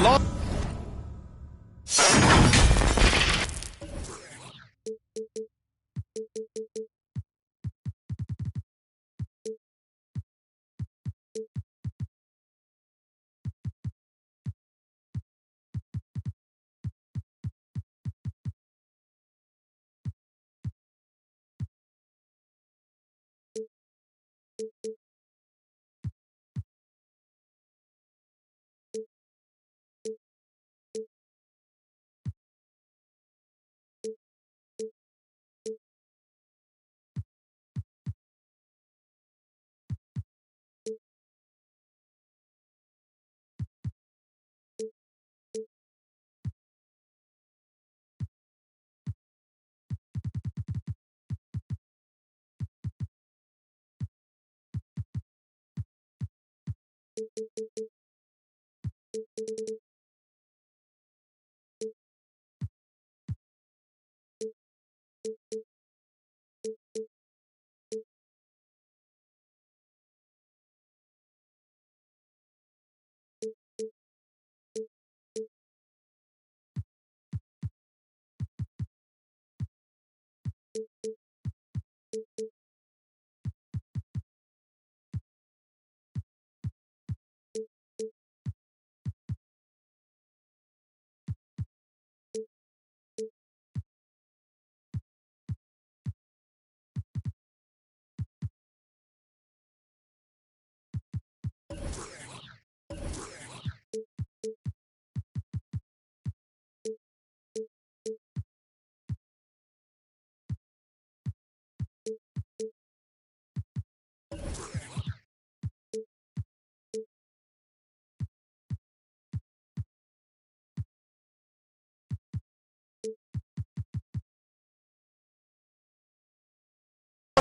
long.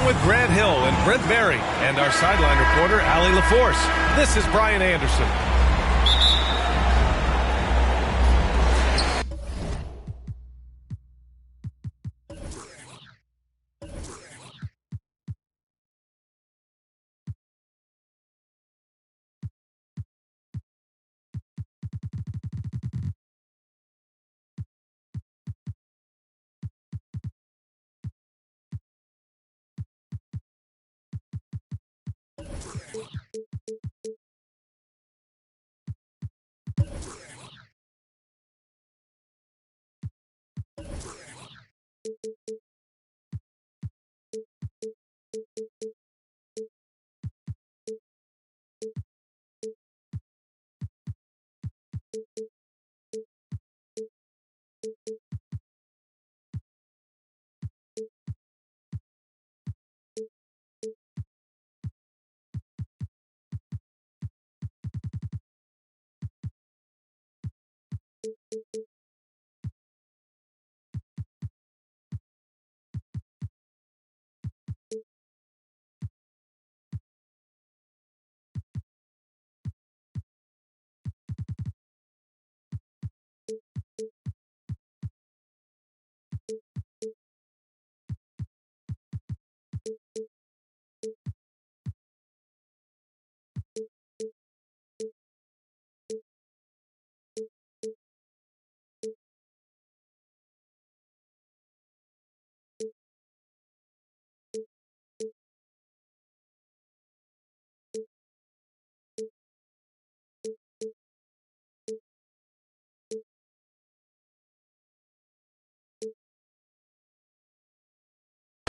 With Grant Hill and Brent Berry and our sideline reporter, Allie LaForce. This is Brian Anderson.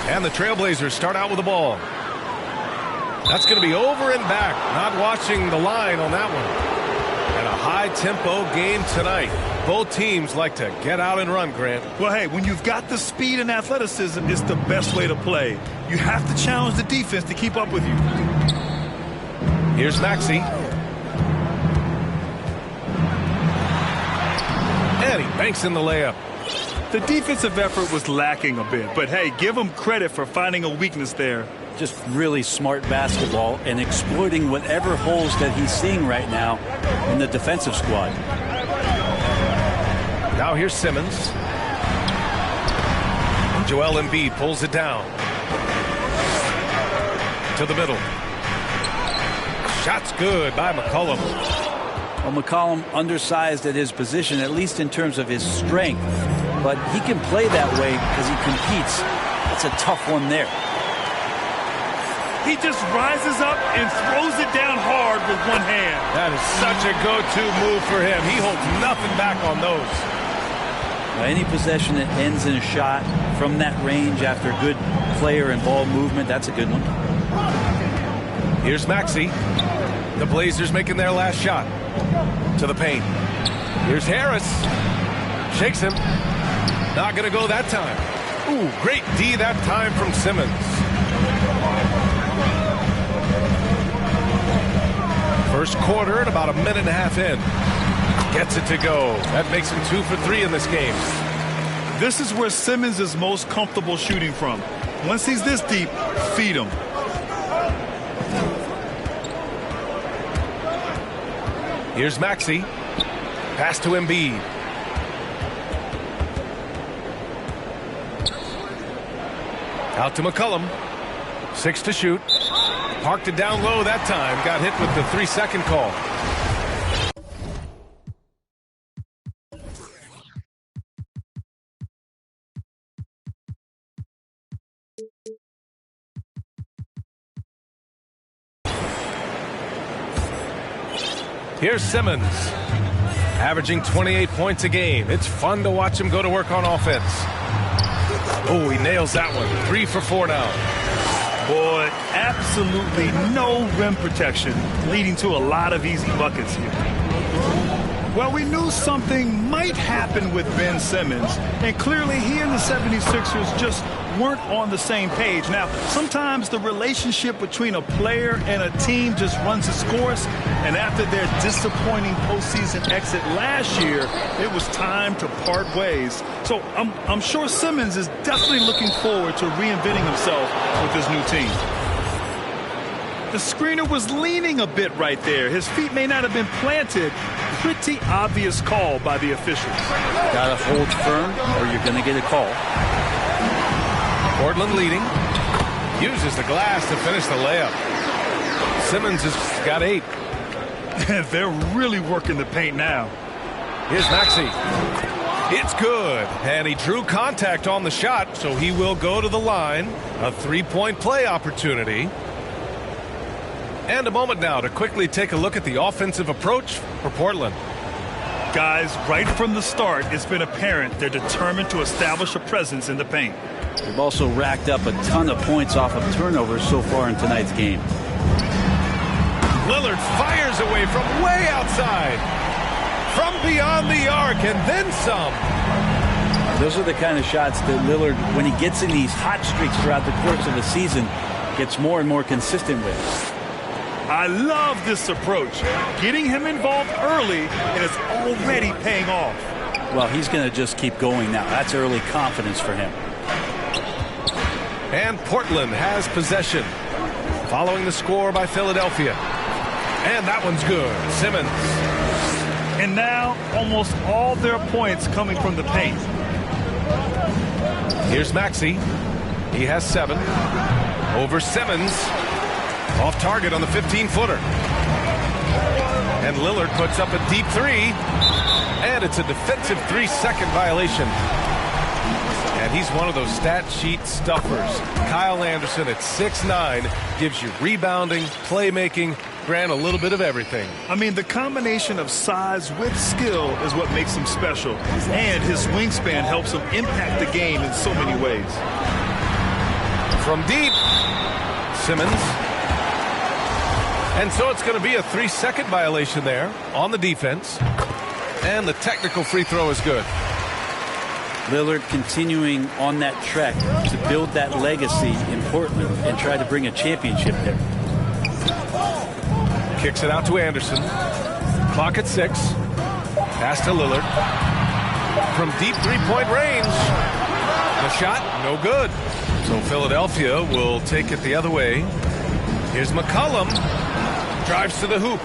And the Trailblazers start out with the ball. That's going to be over and back. Not watching the line on that one. And a high-tempo game tonight. Both teams like to get out and run, Grant. Well, hey, when you've got the speed and athleticism, it's the best way to play. You have to challenge the defense to keep up with you. Here's Maxey. And he banks in the layup. The defensive effort was lacking a bit, but hey, give them credit for finding a weakness there. Just really smart basketball and exploiting whatever holes that he's seeing right now in the defensive squad. Now here's Simmons. Joel Embiid pulls it down. To the middle. Shot's good by McCollum. Well, McCollum undersized at his position, at least in terms of his strength. But he can play that way because he competes. That's a tough one there. He just rises up and throws it down hard with one hand. That is such a go-to move for him. He holds nothing back on those. Now, any possession that ends in a shot from that range after good player and ball movement, that's a good one. Here's Maxey. The Blazers making their last shot. To the paint. Here's Harris. Shakes him. Not going to go that time. Ooh, great D that time from Simmons. First quarter at about a minute and a half in. Gets it to go. That makes him 2 for 3 in this game. This is where Simmons is most comfortable shooting from. Once he's this deep, feed him. Here's Maxey. Pass to Embiid. Out to McCollum. 6 to shoot. Parked it down low that time. Got hit with the 3-second call. Here's Simmons, averaging 28 points a game. It's fun to watch him go to work on offense. Oh, he nails that one. 3 for 4 now. Boy, absolutely no rim protection, leading to a lot of easy buckets here. Well, we knew something might happen with Ben Simmons, and clearly he and the 76ers just weren't on the same page. Now, sometimes the relationship between a player and a team just runs its course, and after their disappointing postseason exit last year, it was time to part ways. So I'm sure Simmons is definitely looking forward to reinventing himself with his new team. The screener was leaning a bit right there. His feet may not have been planted. Pretty obvious call by the officials. Gotta hold firm or you're gonna get a call. Portland leading. Uses the glass to finish the layup. Simmons has got 8. They're really working the paint now. Here's Maxey. It's good. And he drew contact on the shot, so he will go to the line. A 3-point play opportunity. And a moment now to quickly take a look at the offensive approach for Portland. Guys, right from the start, it's been apparent they're determined to establish a presence in the paint. They've also racked up a ton of points off of turnovers so far in tonight's game. Lillard fires away from way outside. From beyond the arc and then some. Those are the kind of shots that Lillard, when he gets in these hot streaks throughout the course of the season, gets more and more consistent with. I love this approach. Getting him involved early, and it's already paying off. Well, he's going to just keep going now. That's early confidence for him. And Portland has possession. Following the score by Philadelphia. And that one's good. Simmons. And now, almost all their points coming from the paint. Here's Maxey. He has 7. Over Simmons. Off target on the 15-footer. And Lillard puts up a deep 3. And it's a defensive 3-second violation. And he's one of those stat sheet stuffers. Kyle Anderson at 6'9" gives you rebounding, playmaking, Grant, a little bit of everything. I mean, the combination of size with skill is what makes him special. And his wingspan helps him impact the game in so many ways. From deep, Simmons. And so it's going to be a 3-second violation there on the defense. And the technical free throw is good. Lillard continuing on that trek to build that legacy in Portland and try to bring a championship there. Kicks it out to Anderson. Clock at 6. Pass to Lillard. From deep three-point range. The shot, no good. So Philadelphia will take it the other way. Here's McCollum. Drives to the hoop.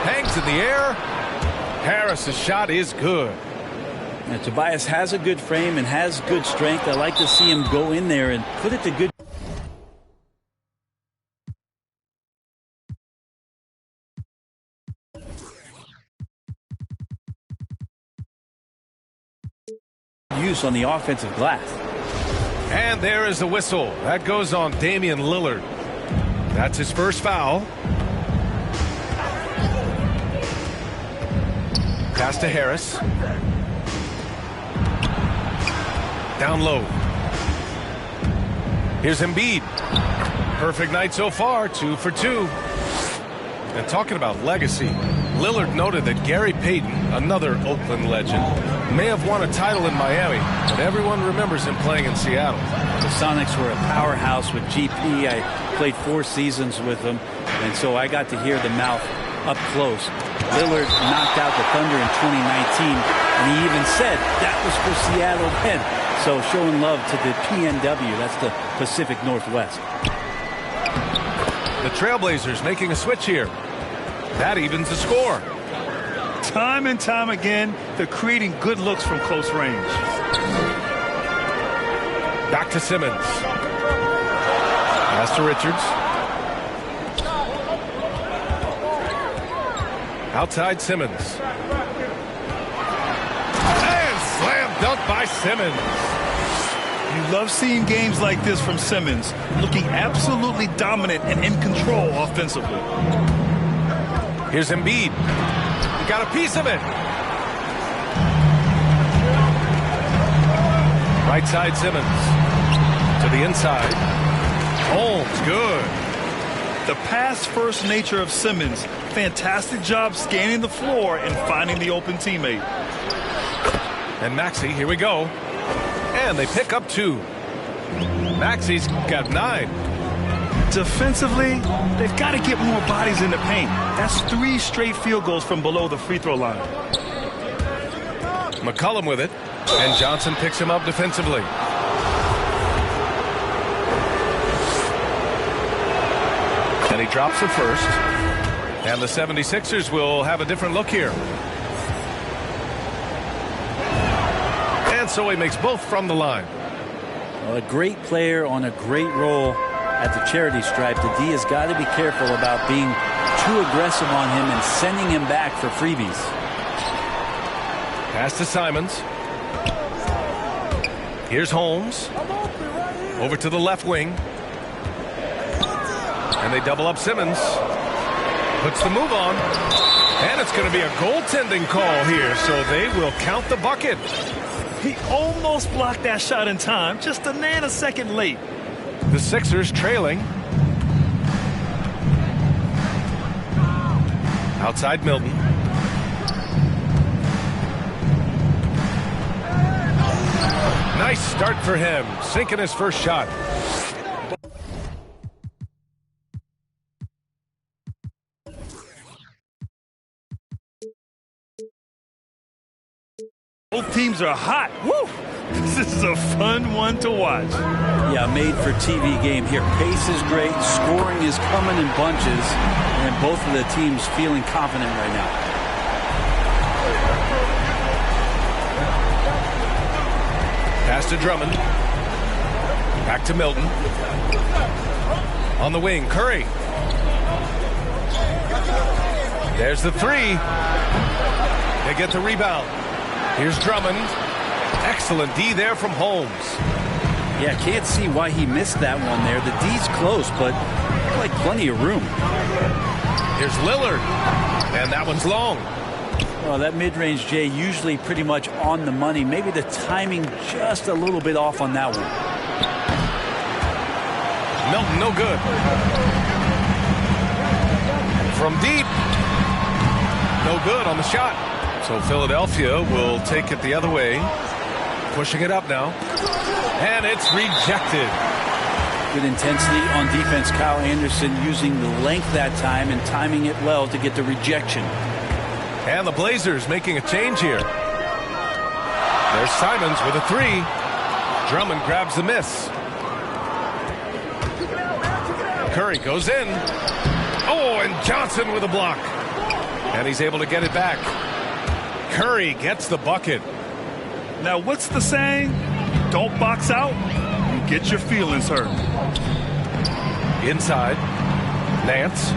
Hangs in the air. Harris's shot is good. Now, Tobias has a good frame and has good strength. I like to see him go in there and put it to good use on the offensive glass. And there is the whistle. That goes on Damian Lillard. That's his first foul. Pass to Harris. Down low. Here's Embiid. Perfect night so far, 2 for 2. And talking about legacy, Lillard noted that Gary Payton, another Oakland legend, may have won a title in Miami, but everyone remembers him playing in Seattle. The Sonics were a powerhouse with GP. I played 4 seasons with them, and so I got to hear the mouth up close. Lillard knocked out the Thunder in 2019, and he even said that was for Seattle then. So showing love to the PNW, that's the Pacific Northwest. The Trailblazers making a switch here. That evens the score. Time and time again, they're creating good looks from close range. Back to Simmons. Pass to Richards. Outside Simmons. And slam dunk by Simmons. You love seeing games like this from Simmons, looking absolutely dominant and in control offensively. Here's Embiid. He got a piece of it. Right side Simmons. To the inside. Holmes, good. The pass-first nature of Simmons. Fantastic job scanning the floor and finding the open teammate. And Maxey, here we go. And they pick up 2. Maxey's got 9. Defensively, they've got to get more bodies in the paint. That's 3 straight field goals from below the free throw line. McCollum with it. And Johnson picks him up defensively. And he drops the first. And the 76ers will have a different look here. And so he makes both from the line. Well, a great player on a great role at the charity stripe. The D has got to be careful about being too aggressive on him and sending him back for freebies. Pass to Simons. Here's Holmes. Over to the left wing. And they double up Simmons. Puts the move on. And it's going to be a goaltending call here, so they will count the bucket. He almost blocked that shot in time, just a nanosecond late. The Sixers trailing. Outside Milton. Nice start for him, sinking his first shot. Both teams are hot. Woo! This is a fun one to watch. Yeah, made for TV game here. Pace is great. Scoring is coming in bunches. And both of the teams feeling confident right now. Pass to Drummond. Back to Milton. On the wing, Curry. There's the 3. They get the rebound. Here's Drummond. Excellent D there from Holmes. Yeah, can't see why he missed that one there. The D's close, but like plenty of room. Here's Lillard. And that one's long. Well, that mid-range, Jay, usually pretty much on the money. Maybe the timing just a little bit off on that one. Milton, no good. From deep. No good on the shot. So Philadelphia will take it the other way. Pushing it up now. And it's rejected. Good intensity on defense. Kyle Anderson using the length that time and timing it well to get the rejection. And the Blazers making a change here. There's Simons with a 3. Drummond grabs the miss. Curry goes in. Oh, and Johnson with a block. And he's able to get it back. Curry gets the bucket. Now, what's the saying? Don't box out. You get your feelings hurt. Inside. Nance.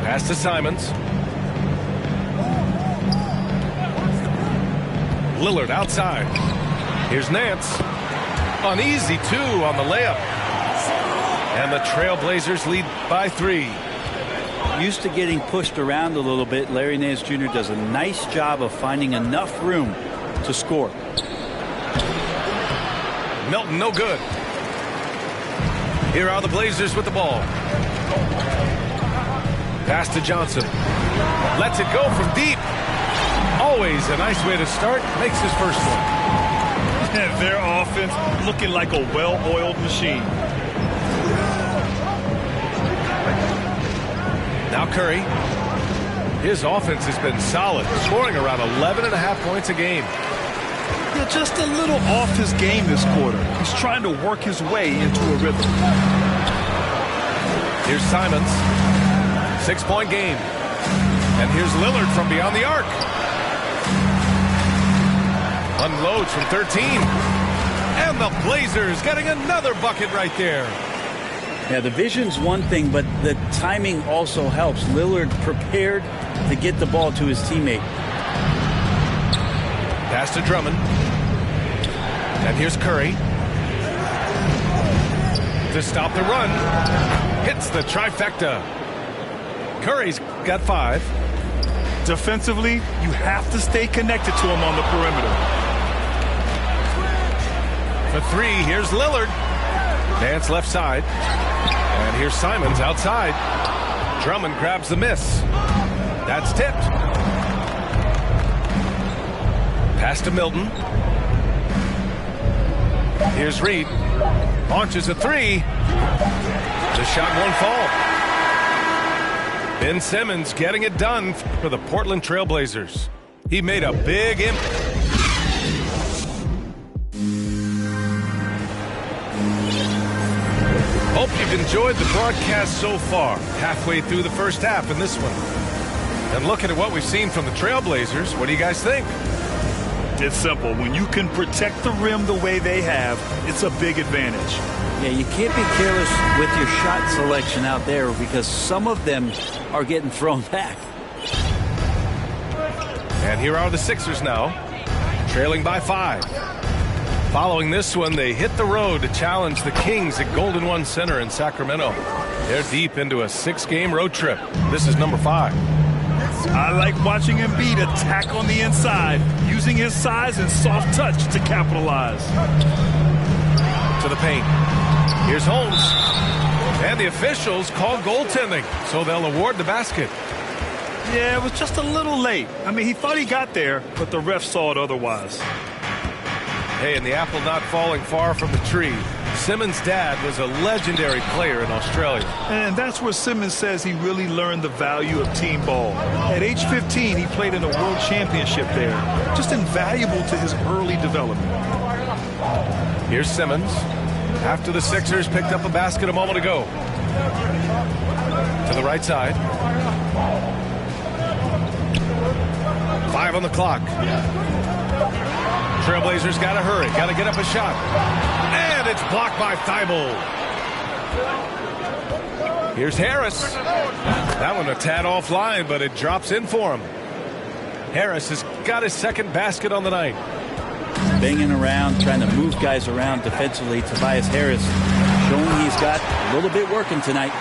Pass to Simons. Lillard outside. Here's Nance. An easy 2 on the layup. And the Trailblazers lead by 3. Used to getting pushed around a little bit, Larry Nance Jr. does a nice job of finding enough room to score. Milton, no good. Here are the Blazers with the ball. Pass to Johnson. Lets it go from deep. Always a nice way to start. Makes his first one. And their offense looking like a well-oiled machine. Now Curry. His offense has been solid, scoring around 11.5 points a game. Yeah, just a little off his game this quarter. He's trying to work his way into a rhythm. Here's Simons. 6-point game. And here's Lillard from beyond the arc. Unloads from 13. And the Blazers getting another bucket right there. Yeah, the vision's one thing, but the timing also helps. Lillard prepared to get the ball to his teammate. Pass to Drummond. And here's Curry. To stop the run. Hits the trifecta. Curry's got 5. Defensively, you have to stay connected to him on the perimeter. For 3, here's Lillard. Nance left side. And here's Simons outside. Drummond grabs the miss. That's tipped. Pass to Milton. Here's Reed. Launches a 3. The shot won't fall. Ben Simmons getting it done for the Portland Trailblazers. He made a big impact. Hope you've enjoyed the broadcast so far. Halfway through the first half in this one. And looking at what we've seen from the Trailblazers, what do you guys think? It's simple. When you can protect the rim the way they have, it's a big advantage. Yeah, you can't be careless with your shot selection out there because some of them are getting thrown back. And here are the Sixers now, trailing by 5. Following this one, they hit the road to challenge the Kings at Golden One Center in Sacramento. They're deep into a 6-game road trip. This is number 5. I like watching Embiid attack on the inside, using his size and soft touch to capitalize. To the paint. Here's Holmes. And the officials call goaltending, so they'll award the basket. Yeah, it was just a little late. I mean, he thought he got there, but the ref saw it otherwise. Hey, and the apple not falling far from the tree. Simmons' dad was a legendary player in Australia. And that's where Simmons says he really learned the value of team ball. At age 15, he played in a world championship there. Just invaluable to his early development. Here's Simmons. After the Sixers picked up a basket a moment ago. To the right side. 5 on the clock. Trailblazers got to hurry. Got to get up a shot. And it's blocked by Thibault. Here's Harris. That one a tad offline, but it drops in for him. Harris has got his second basket on the night. Banging around, trying to move guys around defensively. Tobias Harris showing he's got a little bit working tonight.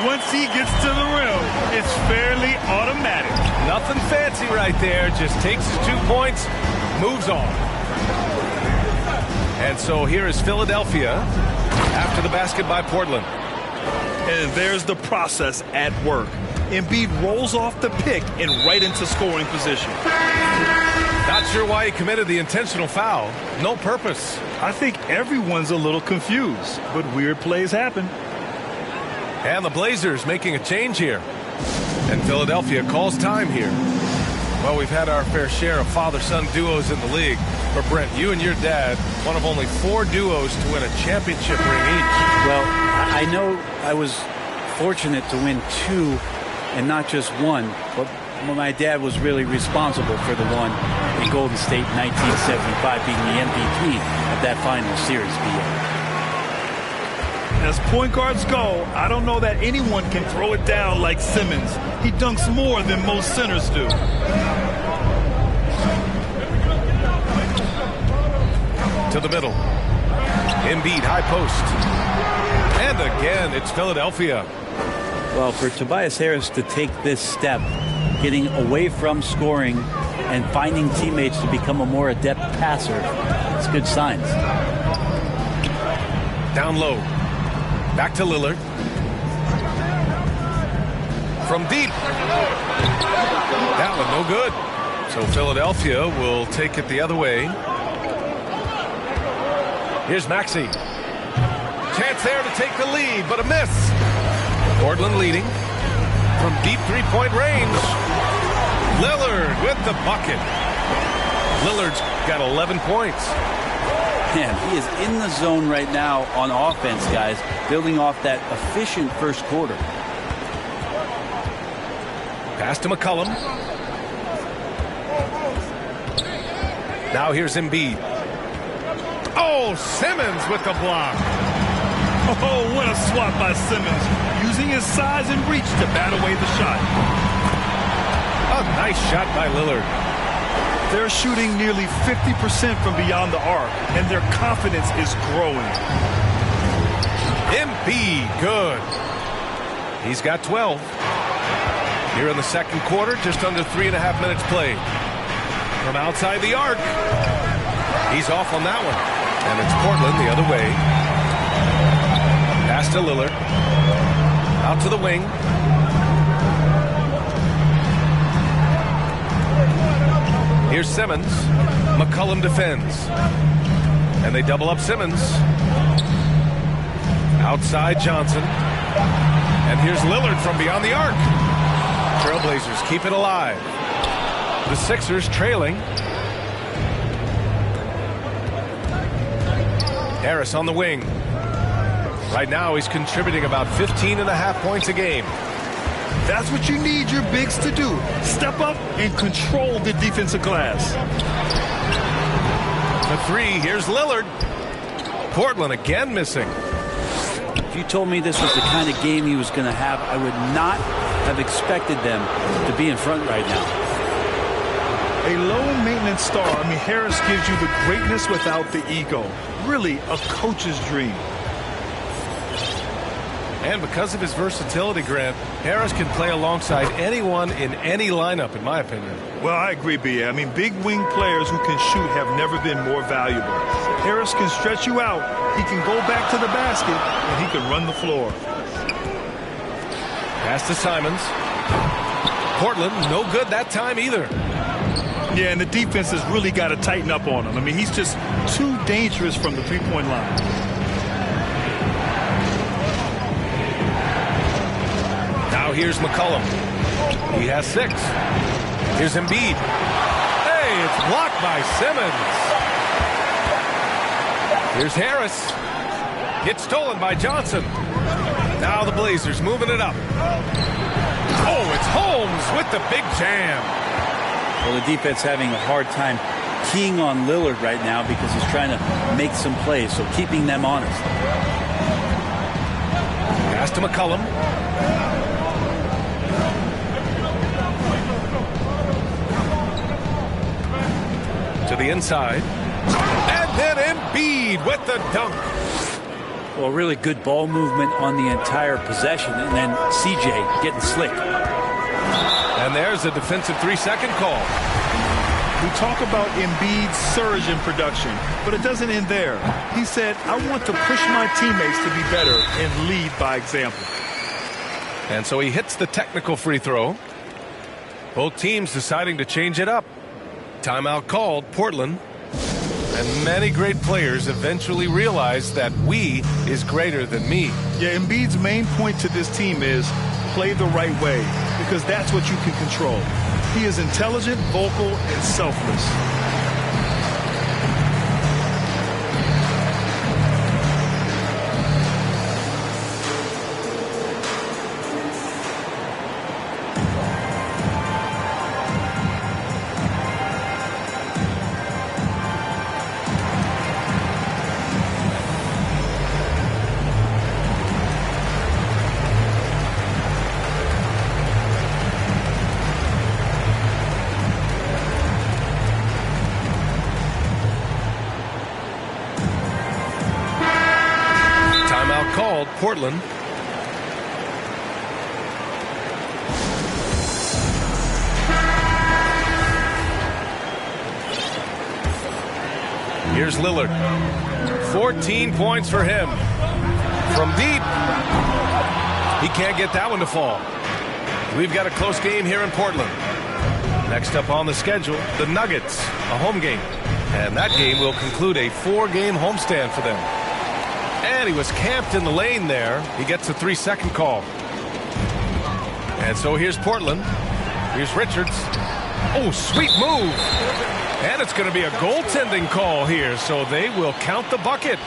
Once he gets to the rim, it's fairly automatic. Nothing fancy right there. Just takes his 2 points, moves on. And so here is Philadelphia after the basket by Portland. And there's the process at work. Embiid rolls off the pick and right into scoring position. Not sure why he committed the intentional foul. No purpose. I think everyone's a little confused, but weird plays happen. And the Blazers making a change here. And Philadelphia calls time here. Well, we've had our fair share of father-son duos in the league. But Brent, you and your dad, one of only 4 duos to win a championship ring each. Well, I know I was fortunate to win 2 and not just 1. But my dad was really responsible for the one in Golden State in 1975, being the MVP of that final series. As point guards go, I don't know that anyone can throw it down like Simmons. He dunks more than most centers do. To the middle. Embiid, high post. And again, it's Philadelphia. Well, for Tobias Harris to take this step, getting away from scoring and finding teammates to become a more adept passer, it's good signs. Down low. Back to Lillard. From deep. That one no good. So Philadelphia will take it the other way. Here's Maxey. Chance there to take the lead, but a miss. Portland leading from deep three-point range. Lillard with the bucket. Lillard's got 11 points. Man, he is in the zone right now on offense, guys, building off that efficient first quarter. Pass to McCollum. Now here's Embiid. Oh, Simmons with the block. Oh, what a swat by Simmons, using his size and reach to bat away the shot. A nice shot by Lillard. They're shooting nearly 50% from beyond the arc, and their confidence is growing. Embiid, good. He's got 12. Here in the second quarter, just under 3.5 minutes played. From outside the arc. He's off on that one. And it's Portland the other way. Pass to Lillard. Out to the wing. Here's Simmons. McCollum defends. And they double up Simmons. Outside Johnson. And here's Lillard from beyond the arc. Trailblazers keep it alive. The Sixers trailing. Harris on the wing. Right now he's contributing about 15.5 points a game. That's what you need your bigs to do. Step up and control the defensive glass. The three, here's Lillard. Portland again missing. If you told me this was the kind of game he was going to have, I would not have expected them to be in front right now. A low-maintenance star. I mean, Harris gives you the greatness without the ego. Really a coach's dream. And because of his versatility, Grant, Harris can play alongside anyone in any lineup, in my opinion. Well, I agree, B.A. I mean, big wing players who can shoot have never been more valuable. Harris can stretch you out. He can go back to the basket, and he can run the floor. Pass to Simons. Portland, no good that time either. Yeah, and the defense has really got to tighten up on him. I mean, he's just too dangerous from the three-point line. Now here's McCollum. He has 6. Here's Embiid. Hey, it's blocked by Simmons. Here's Harris. Gets stolen by Johnson. Now the Blazers moving it up. Oh, it's Holmes with the big jam. Well, the defense having a hard time keying on Lillard right now because he's trying to make some plays, so keeping them honest. Pass to McCollum. To the inside. And then Embiid with the dunk. Well, really good ball movement on the entire possession, and then CJ getting slick. And there's a defensive 3-second call. We talk about Embiid's surge in production, but it doesn't end there. He said, I want to push my teammates to be better and lead by example. And so he hits the technical free throw. Both teams deciding to change it up. Timeout called, Portland. And many great players eventually realize that we is greater than me. Yeah, Embiid's main point to this team is play the right way, because that's what you can control. He is intelligent, vocal, and selfless. Portland. Here's Lillard. 14 points for him. From deep. He can't get that one to fall. We've got a close game here in Portland. Next up on the schedule, the Nuggets, a home game. And that game will conclude a 4-game homestand for them. And he was camped in the lane there. He gets a 3-second call. And so here's Portland. Here's Richards. Oh, sweet move. And it's going to be a goaltending call here, so they will count the bucket.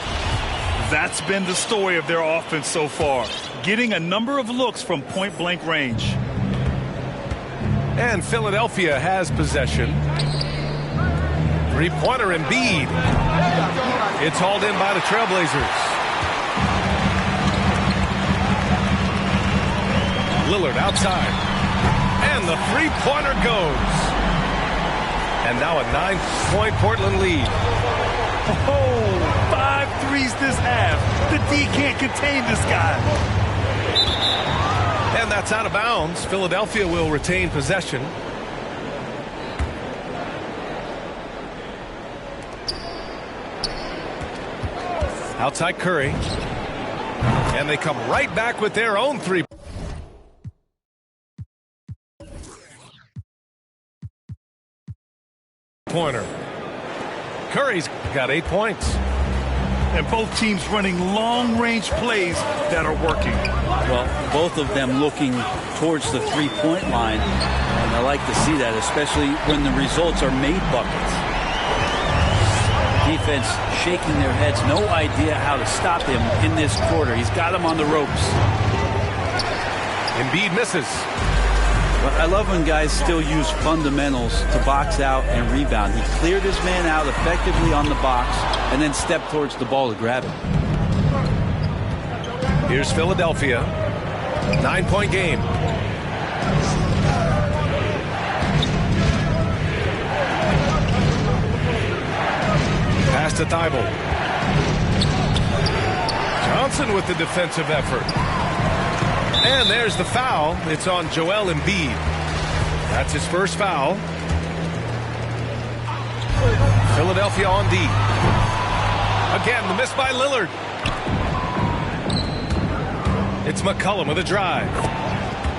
That's been the story of their offense so far, getting a number of looks from point-blank range. And Philadelphia has possession. Three-pointer Embiid. It's hauled in by the Trailblazers. Lillard outside. And the three-pointer goes. And now a 9-point Portland lead. Oh, 5 threes this half. The D can't contain this guy. And that's out of bounds. Philadelphia will retain possession. Outside Curry. And they come right back with their own three. Pointer. Curry's got 8 points. And both teams running long-range plays that are working. Well, both of them looking towards the three-point line. And I like to see that, especially when the results are made buckets. Defense shaking their heads. No idea how to stop him in this quarter. He's got him on the ropes. Embiid misses. But I love when guys still use fundamentals to box out and rebound. He cleared his man out effectively on the box and then stepped towards the ball to grab it. Here's Philadelphia. 9-point game. Pass to Thibault. Johnson with the defensive effort. And there's the foul. It's on Joel Embiid. That's his first foul. Philadelphia on D. Again, the miss by Lillard. It's McCollum with a drive.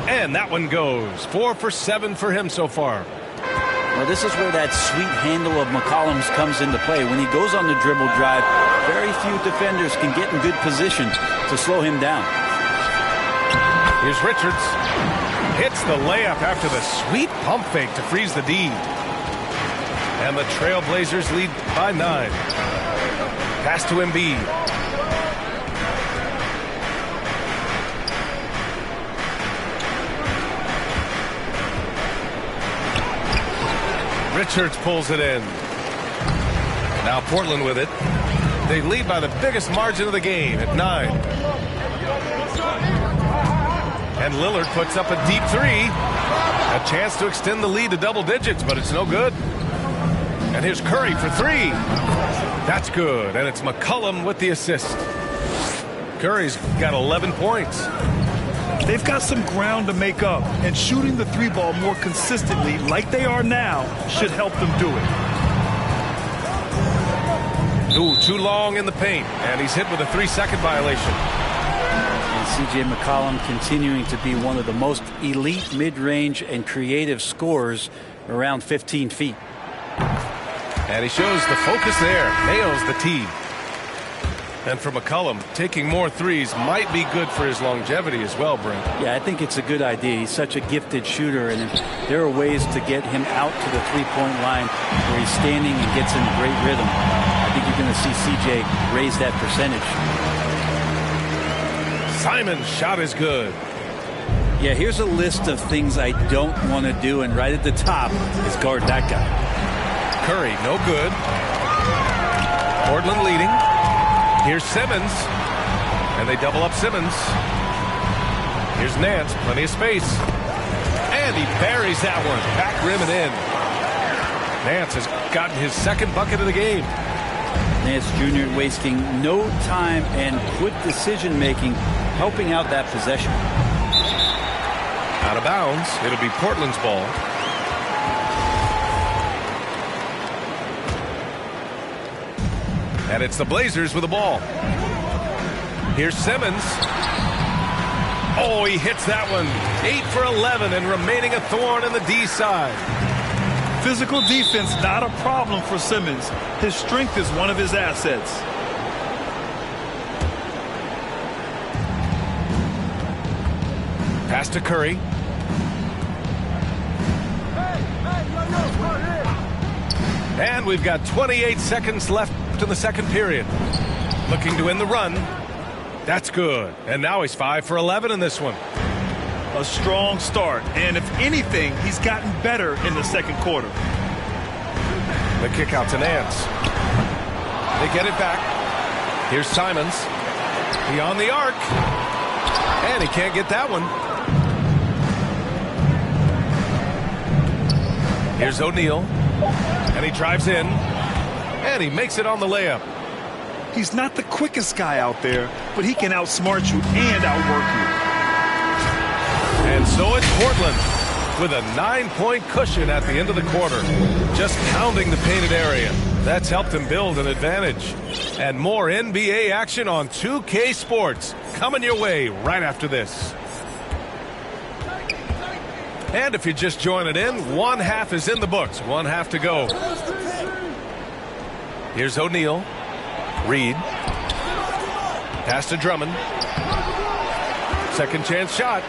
And that one goes. 4 for 7 for him so far. Well, this is where that sweet handle of McCollum's comes into play. When he goes on the dribble drive, very few defenders can get in good position to slow him down. Here's Richards. Hits the layup after the sweet pump fake to freeze the D. And the Trailblazers lead by 9. Pass to Embiid. Richards pulls it in. Now Portland with it. They lead by the biggest margin of the game at 9. And Lillard puts up a deep three. A chance to extend the lead to double digits, but it's no good. And here's Curry for 3. That's good. And it's McCollum with the assist. Curry's got 11 points. They've got some ground to make up, and shooting the 3-ball more consistently like they are now should help them do it. Ooh, too long in the paint, and he's hit with a 3-second violation. And C.J. McCollum continuing to be one of the most elite mid-range and creative scorers around 15 feet. And he shows the focus there, nails the tee. And for McCollum, taking more threes might be good for his longevity as well, Brent. Yeah, I think it's a good idea. He's such a gifted shooter, and there are ways to get him out to the three-point line where he's standing and gets in great rhythm. I think you're going to see C.J. raise that percentage. Simon's shot is good. Yeah, here's a list of things I don't want to do, and right at the top is guard that guy. Curry, no good. Portland leading. Here's Simmons, and they double up Simmons. Here's Nance, plenty of space. And he buries that one, back rim and in. Nance has gotten his second bucket of the game. Nance Jr. wasting no time and quick decision-making, helping out that possession. Out of bounds. It'll be Portland's ball. And it's the Blazers with the ball. Here's Simmons. Oh, he hits that one. 8 for 11 and remaining a thorn in the D side. Physical defense, not a problem for Simmons. His strength is one of his assets. Pass to Curry. And we've got 28 seconds left in the second period. Looking to win the run. That's good. And now he's 5 for 11 in this one. A strong start. And if anything, he's gotten better in the second quarter. The kick out to Nance. They get it back. Here's Simons. Beyond the arc. And he can't get that one. Here's O'Neal. And he drives in. And he makes it on the layup. He's not the quickest guy out there, but he can outsmart you and outwork you. And so it's Portland with a 9-point cushion at the end of the quarter. Just pounding the painted area. That's helped him build an advantage. And more NBA action on 2K Sports coming your way right after this. And if you're just joining in, one half is in the books. One half to go. Here's O'Neal. Reed. Pass to Drummond. Second chance shot.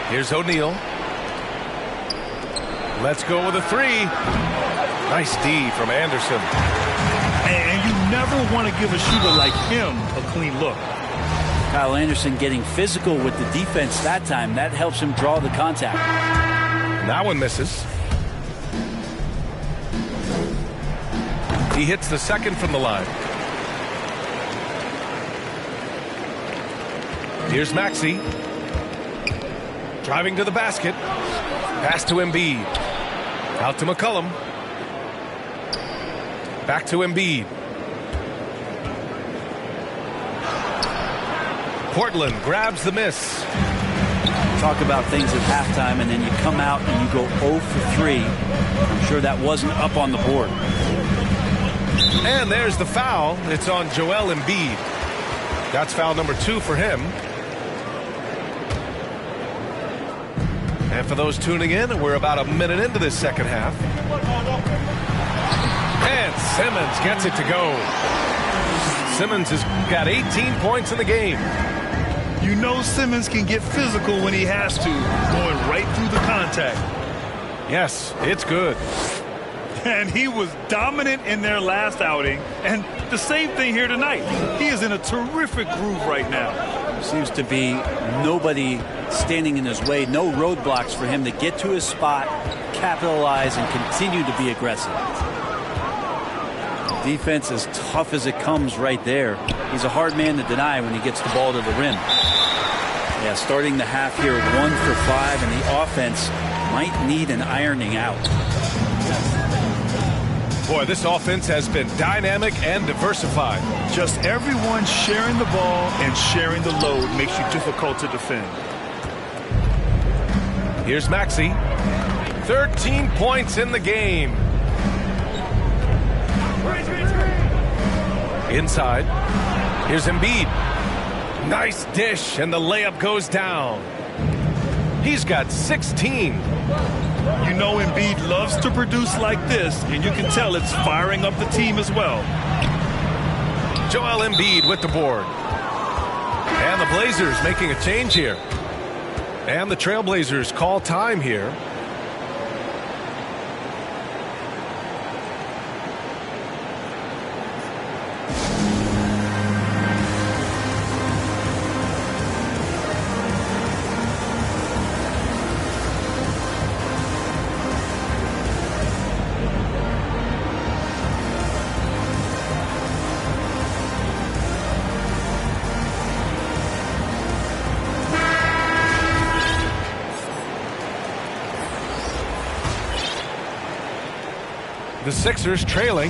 Here's O'Neal. Let's go with a three. Nice D from Anderson. And you never want to give a shooter like him a clean look. Kyle Anderson getting physical with the defense that time. That helps him draw the contact. That one misses. He hits the second from the line. Here's Maxey. Driving to the basket. Pass to Embiid. Out to McCollum. Back to Embiid. Portland grabs the miss. Talk about things at halftime, and then you come out and you go 0 for 3. I'm sure that wasn't up on the board. And there's the foul. It's on Joel Embiid. That's foul number 2 for him. And for those tuning in, we're about a minute into this second half. And Simmons gets it to go. Simmons has got 18 points in the game. You know Simmons can get physical when he has to, going right through the contact. Yes, it's good. And he was dominant in their last outing, and the same thing here tonight. He is in a terrific groove right now. Seems to be nobody standing in his way, no roadblocks for him to get to his spot, capitalize, and continue to be aggressive. Defense as tough as it comes right there. He's a hard man to deny when he gets the ball to the rim. Yeah, starting the half here 1 for 5, and the offense might need an ironing out. Boy, this offense has been dynamic and diversified. Just everyone sharing the ball and sharing the load makes you difficult to defend. Here's Maxey. 13 points in the game. Inside. Here's Embiid. Nice dish, and the layup goes down. He's got 16. You know Embiid loves to produce like this, and you can tell it's firing up the team as well. Joel Embiid with the board. And the Blazers making a change here. And the Trailblazers call time here. The Sixers trailing.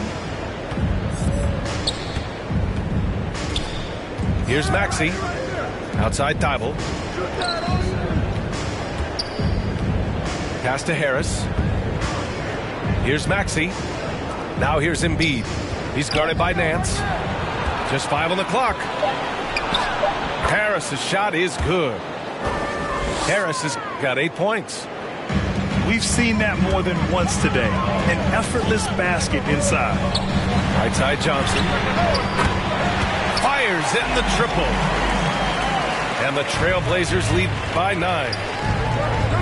Here's Maxey. Outside Thibault. Pass to Harris. Here's Maxey. Now here's Embiid. He's guarded by Nance. Just 5 on the clock. Harris's shot is good. Harris has got 8 points. We've seen that more than once today. An effortless basket inside. Right side Johnson. Fires in the triple. And the Trailblazers lead by 9.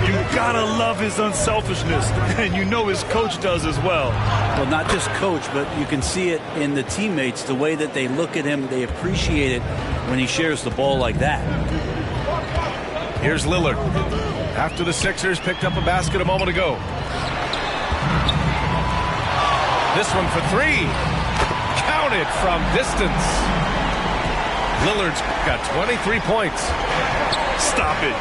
You gotta love his unselfishness, and you know his coach does as well. Well, not just coach, but you can see it in the teammates, the way that they look at him. They appreciate it when he shares the ball like that. Here's Lillard. After the Sixers picked up a basket a moment ago. This one for 3. Counted from distance. Lillard's got 23 points. Stop it.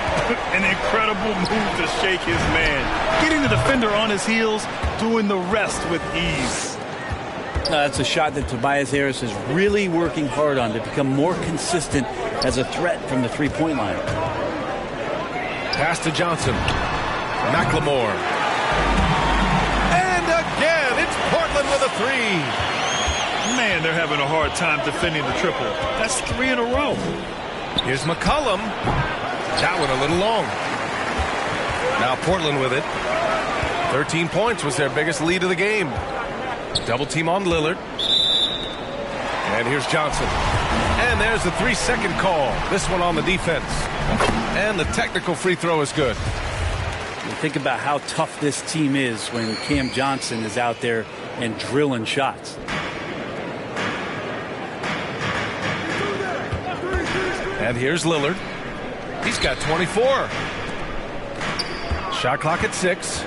An incredible move to shake his man. Getting the defender on his heels, doing the rest with ease. That's a shot that Tobias Harris is really working hard on to become more consistent as a threat from the three-point line. Pass to Johnson. McLemore. And again, it's Portland with a 3. Man, they're having a hard time defending the triple. That's 3 in a row. Here's McCollum. That one a little long. Now Portland with it. 13 points was their biggest lead of the game. Double team on Lillard. And here's Johnson. And there's the 3-second call. This one on the defense. And the technical free throw is good. You think about how tough this team is when Cam Johnson is out there and drilling shots. And here's Lillard. He's got 24. Shot clock at 6.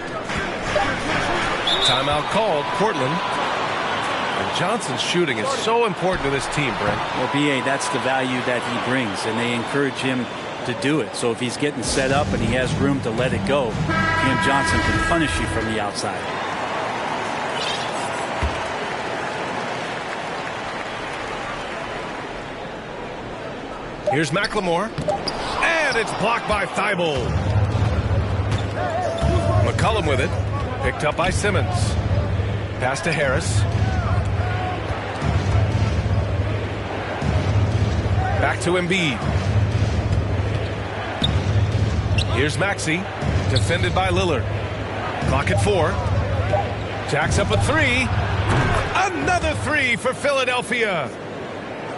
Timeout called. Portland. And Johnson's shooting is so important to this team, Brent. Well, B.A., that's the value that he brings, and they encourage him to do it. So if he's getting set up and he has room to let it go, Cam Johnson can punish you from the outside. Here's McLemore. And it's blocked by Thibault. McCollum with it. Picked up by Simmons. Pass to Harris. Back to Embiid. Here's Maxey. Defended by Lillard. Clock at 4. Jacks up a 3. Another 3 for Philadelphia.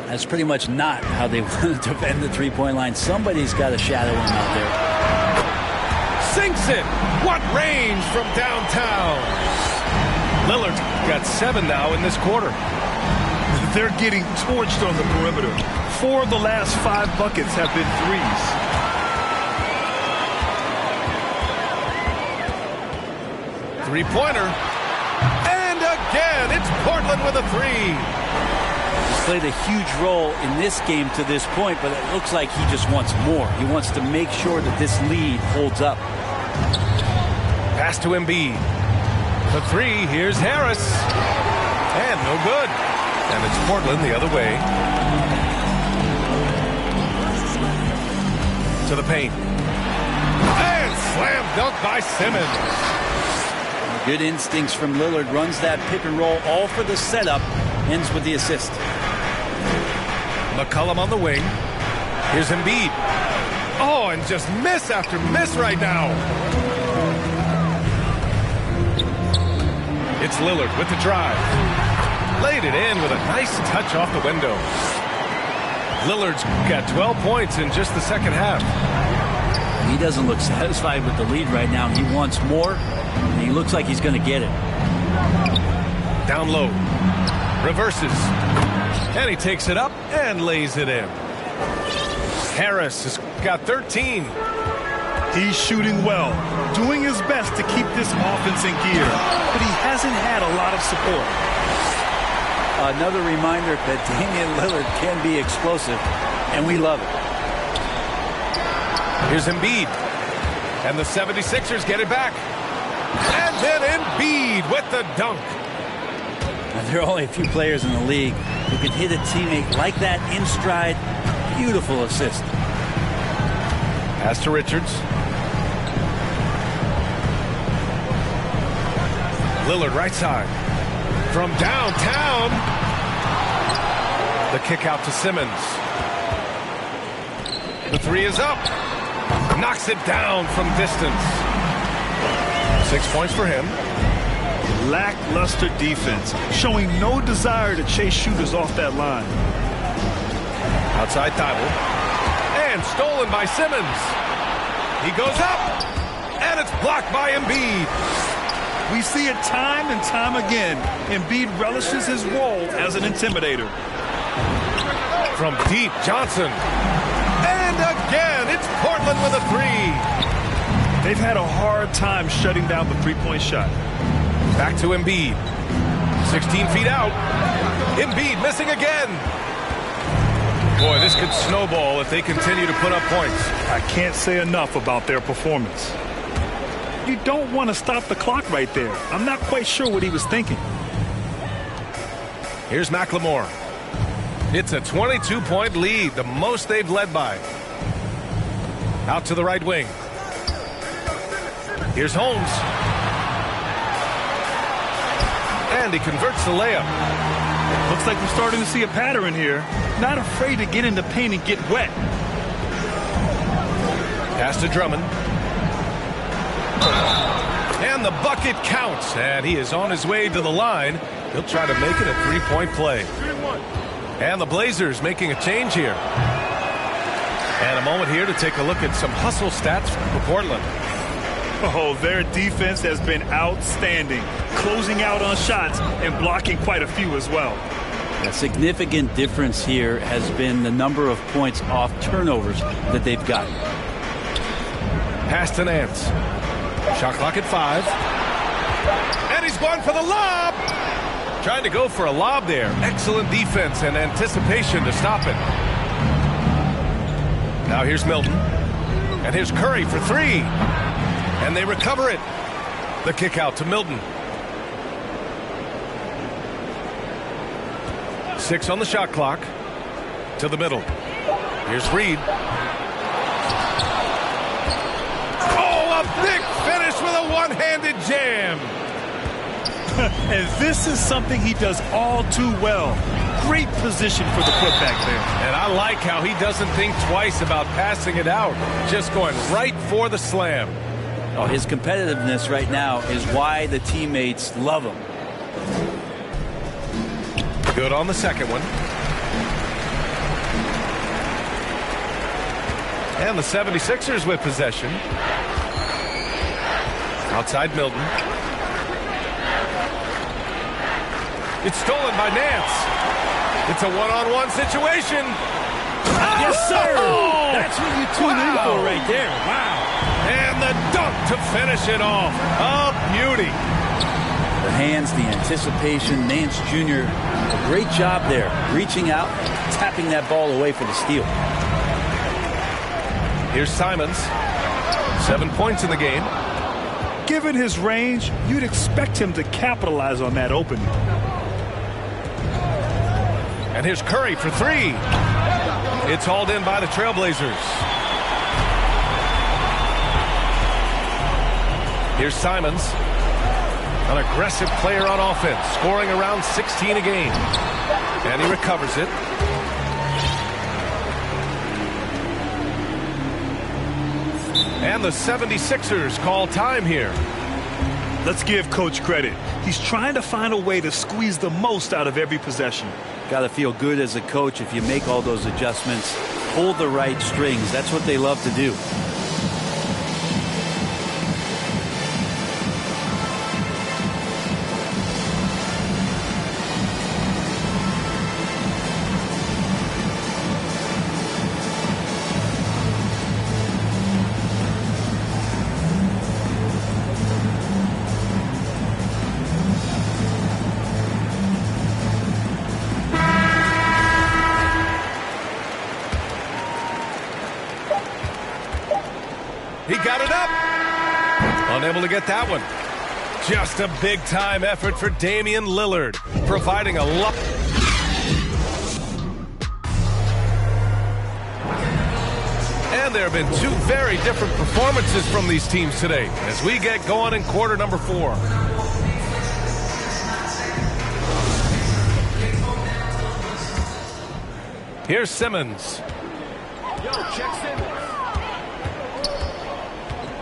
That's pretty much not how they want to defend the three-point line. Somebody's got to shadow him out there. Sinks it. What range from downtown. Lillard's got 7 now in this quarter. They're getting torched on the perimeter. 4 of the last 5 buckets have been threes. Three-pointer. And again, it's Portland with a 3. Played a huge role in this game to this point, but it looks like he just wants more. He wants to make sure that this lead holds up. Pass to Embiid. The 3, here's Harris. And no good. And it's Portland the other way. To the paint. And slam dunk by Simmons. Good instincts from Lillard. Runs that pick and roll all for the setup. Ends with the assist. McCollum on the wing. Here's Embiid. Oh, and just miss after miss right now. It's Lillard with the drive. Laid it in with a nice touch off the window. Lillard's got 12 points in just the second half. He doesn't look satisfied with the lead right now. He wants more, and he looks like he's going to get it. Down low. Reverses. And he takes it up and lays it in. Harris has got 13. He's shooting well, doing his best to keep this offense in gear, but he hasn't had a lot of support. Another reminder that Damian Lillard can be explosive, and we love it. Here's Embiid. And the 76ers get it back. And then Embiid with the dunk. Now, there are only a few players in the league who can hit a teammate like that in stride, Beautiful assist. Pass to Richards. Lillard right side. From downtown. The kick out to Simmons. The three is up. Knocks it down from distance. 6 points for him. Lackluster defense, showing no desire to chase shooters off that line. Outside Thibault. And stolen by Simmons. He goes up. And it's blocked by Embiid. We see it time and time again. Embiid relishes his role as an intimidator. From deep, Johnson. And again, it's Portland with a three. They've had a hard time shutting down the three-point shot. Back to Embiid. 16 feet out. Embiid missing again. Boy, this could snowball if they continue to put up points. I can't say enough about their performance. You don't want to stop the clock right there. I'm not quite sure what he was thinking. Here's McLemore. It's a 22-point lead, the most they've led by. Out to the right wing. Here's Holmes. And he converts the layup. Looks like we're starting to see a pattern here. Not afraid to get in the paint and get wet. Pass to Drummond. And the bucket counts. And he is on his way to the line. He'll try to make it a three-point play. And the Blazers making a change here. And a moment here to take a look at some hustle stats for Portland. Oh, their defense has been outstanding, closing out on shots and blocking quite a few as well. A significant difference here has been the number of points off turnovers that they've gotten. Pass to Nance. Shot clock at 5. And he's going for the lob. Trying to go for a lob there. Excellent defense and anticipation to stop it. Now here's Milton. And here's Curry for 3. And they recover it. The kick out to Milton. 6 on the shot clock. To the middle. Here's Reed. Oh, a big finish with a one-handed jam. And this is something he does all too well. Great position for the putback there. And I like how he doesn't think twice about passing it out. Just going right for the slam. Oh, his competitiveness right now is why the teammates love him. Good on the second one. And the 76ers with possession. Outside Milton. It's stolen by Nance. It's a one-on-one situation. Yes, sir. Oh, that's what you tune in for right there. Wow. And the dunk to finish it off. A beauty. The hands, the anticipation. Nance Jr., a great job there. Reaching out, tapping that ball away for the steal. Here's Simons. 7 points in the game. Given his range, you'd expect him to capitalize on that opening. And here's Curry for 3. It's hauled in by the Trailblazers. Here's Simons. An aggressive player on offense, scoring around 16 a game. And he recovers it. And the 76ers call time here. Let's give Coach credit. He's trying to find a way to squeeze the most out of every possession. Got to feel good as a coach if you make all those adjustments. Hold the right strings. That's what they love to do. He got it up. Unable to get that one. Just a big-time effort for Damian Lillard, providing a lot. And there have been two very different performances from these teams today as we get going in quarter number 4. Here's Simmons. Check Simmons.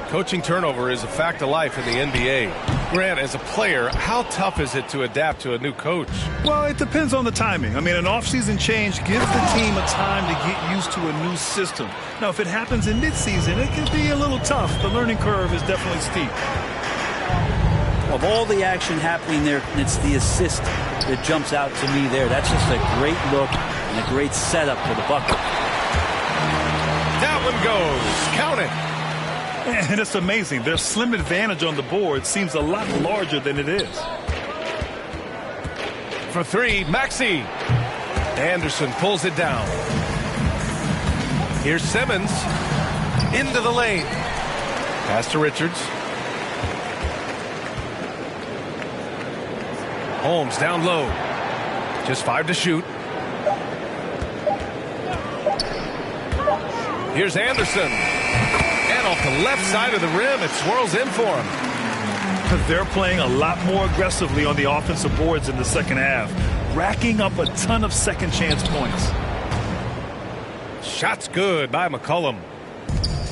Coaching turnover is a fact of life in the NBA. Grant, as a player, how tough is it to adapt to a new coach? Well, it depends on the timing. I mean, an off-season change gives the team a time to get used to a new system. Now, if it happens in mid-season, it can be a little tough. The learning curve is definitely steep. Of all the action happening there, it's the assist that jumps out to me there. That's just a great look and a great setup for the bucket. That one goes. Count it. And it's amazing. Their slim advantage on the board seems a lot larger than it is. For 3, Maxey. Anderson pulls it down. Here's Simmons. Into the lane. Pass to Richards. Holmes down low. Just 5 to shoot. Here's Anderson. And off the left side of the rim, it swirls in for him. They're playing a lot more aggressively on the offensive boards in the second half, racking up a ton of second chance points. Shot's good by McCollum.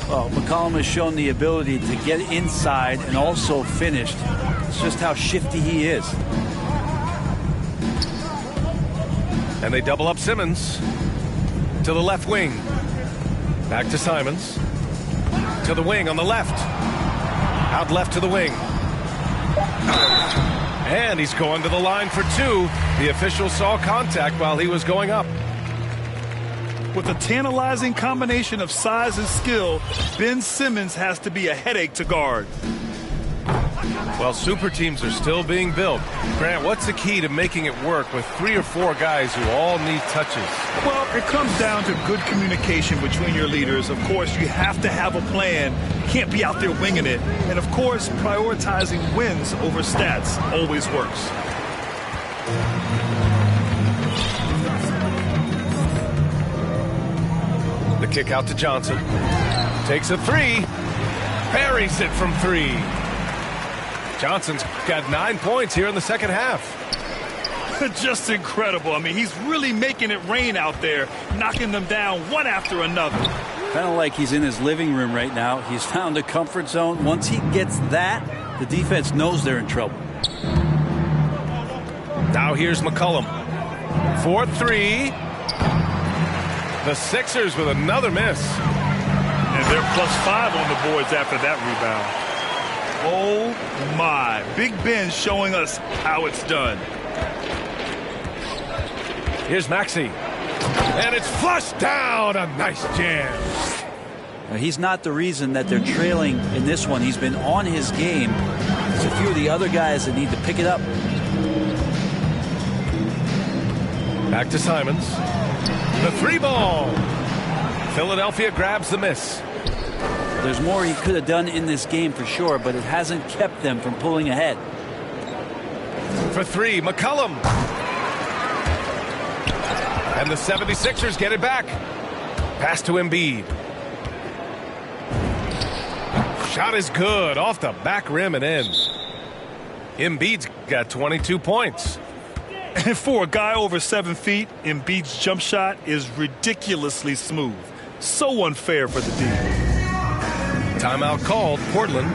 Well, McCollum has shown the ability to get inside and also finished. It's just how shifty he is. And they double up Simmons to the left wing. Back to Simons. To the wing on the left. Out left to the wing. And he's going to the line for 2. The official saw contact while he was going up. With a tantalizing combination of size and skill, Ben Simmons has to be a headache to guard. Well, super teams are still being built. Grant, what's the key to making it work with 3 or 4 guys who all need touches? Well, it comes down to good communication between your leaders. Of course, you have to have a plan. You can't be out there winging it. And, of course, prioritizing wins over stats always works. The kick out to Johnson. Takes a 3. Buries it from 3. Johnson's got 9 points here in the second half. Just incredible. I mean, he's really making it rain out there, knocking them down one after another. Kind of like he's in his living room right now. He's found a comfort zone. Once he gets that, the defense knows they're in trouble. Now here's McCollum. 4-3. The Sixers with another miss. And they're +5 on the boards after that rebound. Oh, my. Big Ben showing us how it's done. Here's Maxey. And it's flushed down. A nice jam. Now, he's not the reason that they're trailing in this one. He's been on his game. There's a few of the other guys that need to pick it up. Back to Simons. The 3 ball. Philadelphia grabs the miss. There's more he could have done in this game for sure, but it hasn't kept them from pulling ahead. For 3, McCollum. And the 76ers get it back. Pass to Embiid. Shot is good off the back rim and in. Embiid's got 22 points. And for a guy over 7 feet, Embiid's jump shot is ridiculously smooth. So unfair for the D. Timeout called, Portland.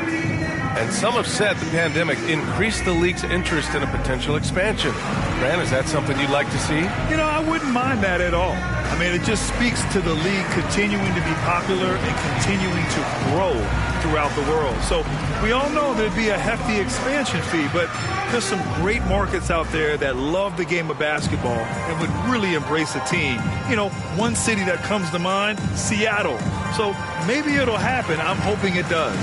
And some have said the pandemic increased the league's interest in a potential expansion. Grant, is that something you'd like to see? You know, I wouldn't mind that at all. I mean, it just speaks to the league continuing to be popular and continuing to grow throughout the world. So we all know there'd be a hefty expansion fee, but there's some great markets out there that love the game of basketball and would really embrace a team. You know, one city that comes to mind, Seattle. So maybe it'll happen. I'm hoping it does.